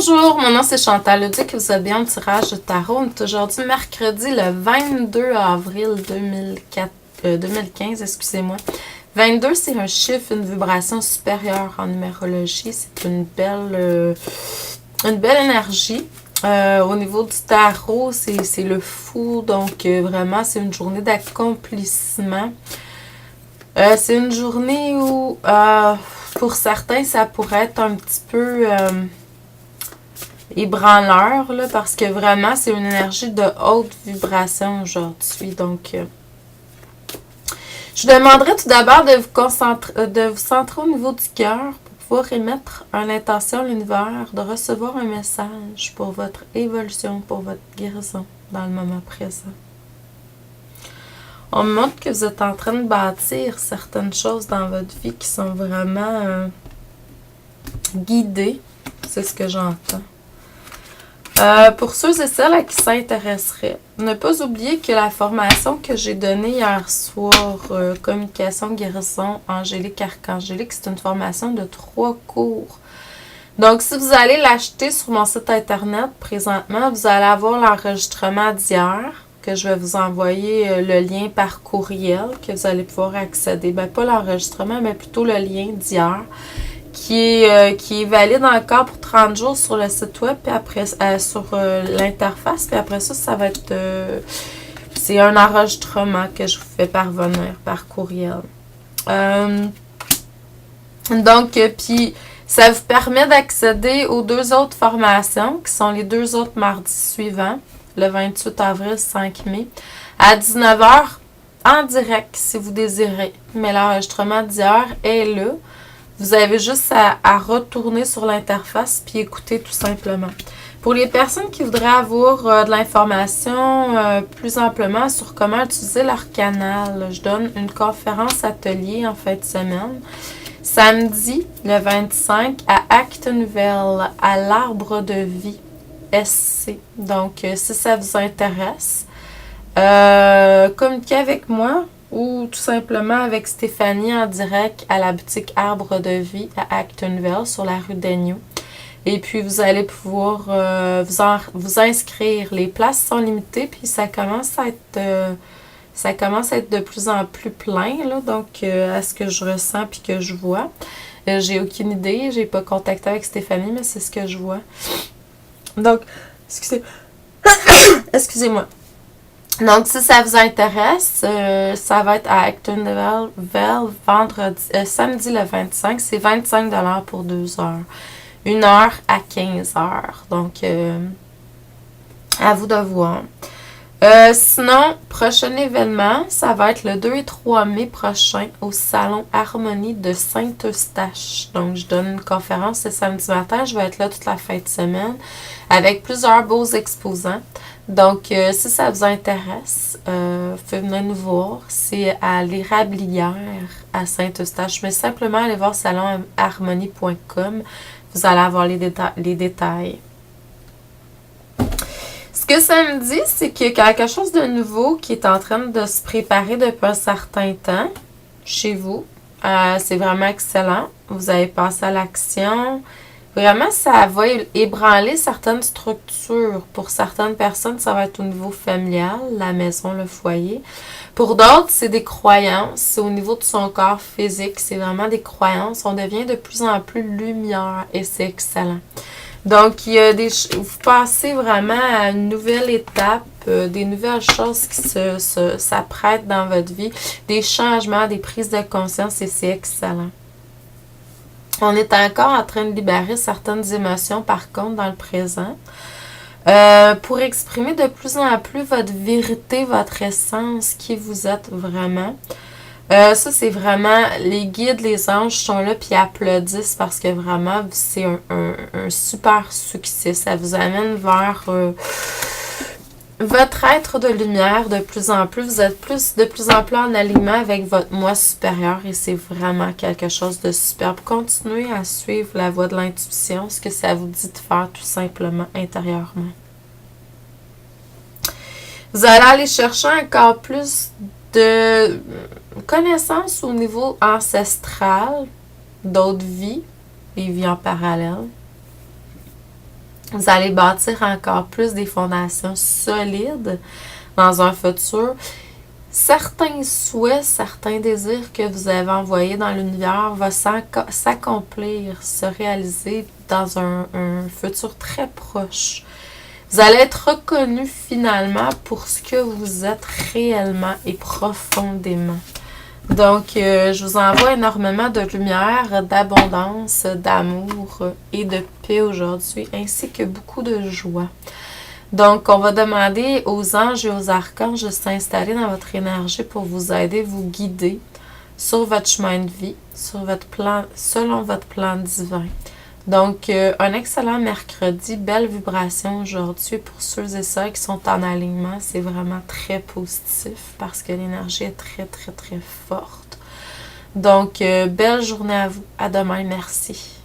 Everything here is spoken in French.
Bonjour, mon nom c'est Chantal Leduc, vous êtes bien au tirage de tarot. On est aujourd'hui mercredi le 22 avril 2015, excusez-moi. 22, c'est un chiffre, une vibration supérieure en numérologie. C'est une belle énergie. Au niveau du tarot, c'est le fou, donc vraiment c'est une journée d'accomplissement. C'est une journée où, pour certains, ça pourrait être un petit peu ébranleur, là, parce que vraiment, c'est une énergie de haute vibration aujourd'hui. Donc, je vous demanderai tout d'abord de vous centrer au niveau du cœur pour pouvoir émettre une intention à l'univers, de recevoir un message pour votre évolution, pour votre guérison dans le moment présent. On me montre que vous êtes en train de bâtir certaines choses dans votre vie qui sont vraiment guidées. C'est ce que j'entends. Pour ceux et celles à qui ça intéresserait, ne pas oublier que la formation que j'ai donnée hier soir, Communication, Guérison, Angélique, Archangélique, c'est une formation de 3 cours. Donc, si vous allez l'acheter sur mon site internet présentement, vous allez avoir l'enregistrement d'hier, que je vais vous envoyer le lien par courriel, que vous allez pouvoir accéder. Ben, pas l'enregistrement, mais plutôt le lien d'hier, qui est valide encore pour 30 jours sur le site web, puis après, sur l'interface, puis après ça, ça va être... c'est un enregistrement que je vous fais parvenir par courriel. Donc, puis... ça vous permet d'accéder aux 2 autres formations, qui sont les 2 autres mardis suivants, le 28 avril, 5 mai, à 19h, en direct, si vous désirez. Mais l'enregistrement d'hier est là. Vous avez juste à retourner sur l'interface puis écouter tout simplement. Pour les personnes qui voudraient avoir de l'information plus amplement sur comment utiliser leur canal, je donne une conférence atelier en fin de semaine. Samedi, le 25, à Actonville, à l'Arbre de Vie, SC. Donc, si ça vous intéresse, communiquez avec moi ou tout simplement avec Stéphanie en direct à la boutique Arbre de Vie à Actonville, sur la rue d'Agneau. Et puis, vous allez pouvoir vous inscrire. Les places sont limitées, puis ça commence à être de plus en plus plein, là, donc à ce que je ressens puis que je vois. J'ai aucune idée, j'ai pas contacté avec Stéphanie, mais c'est ce que je vois. Donc, excusez-moi. Donc, si ça vous intéresse, ça va être à Actonville samedi le 25. C'est 25$ pour 2 heures. 1 heure à 15 heures. Donc, à vous de voir. Sinon, prochain événement, ça va être le 2 et 3 mai prochain au Salon Harmonie de Saint-Eustache. Donc, je donne une conférence ce samedi matin. Je vais être là toute la fin de semaine avec plusieurs beaux exposants. Donc, si ça vous intéresse, venez nous voir. C'est à l'Érablière à Saint-Eustache. Mais simplement, allez voir salonharmonie.com. Vous allez avoir les détails. Ce que ça me dit, c'est qu'il y a quelque chose de nouveau qui est en train de se préparer depuis un certain temps chez vous. C'est vraiment excellent. Vous avez passé à l'action. Vraiment, ça va ébranler certaines structures. Pour certaines personnes, ça va être au niveau familial, la maison, le foyer. Pour d'autres, c'est des croyances. C'est au niveau de son corps physique. C'est vraiment des croyances. On devient de plus en plus lumière et c'est excellent. Donc, il y a vous passez vraiment à une nouvelle étape, des nouvelles choses qui s'apprêtent dans votre vie, des changements, des prises de conscience et c'est excellent. On est encore en train de libérer certaines émotions, par contre, dans le présent, pour exprimer de plus en plus votre vérité, votre essence, qui vous êtes vraiment. Ça, c'est vraiment, les guides, les anges sont là puis applaudissent parce que vraiment, c'est un super succès. Ça vous amène vers votre être de lumière de plus en plus. Vous êtes de plus en plus en alignement avec votre moi supérieur et c'est vraiment quelque chose de superbe. Continuez à suivre la voie de l'intuition, ce que ça vous dit de faire tout simplement intérieurement. Vous allez aller chercher encore plus de connaissances au niveau ancestral, d'autres vies, des vies en parallèle. Vous allez bâtir encore plus des fondations solides dans un futur. Certains souhaits, certains désirs que vous avez envoyés dans l'univers vont s'accomplir, se réaliser dans un futur très proche. Vous allez être reconnu finalement pour ce que vous êtes réellement et profondément. Donc, je vous envoie énormément de lumière, d'abondance, d'amour et de paix aujourd'hui, ainsi que beaucoup de joie. Donc, on va demander aux anges et aux archanges de s'installer dans votre énergie pour vous aider, vous guider sur votre chemin de vie, sur votre plan, selon votre plan divin. Donc, un excellent mercredi, belle vibration aujourd'hui pour ceux et celles qui sont en alignement. C'est vraiment très positif parce que l'énergie est très, très, très forte. Donc, belle journée à vous. À demain. Merci.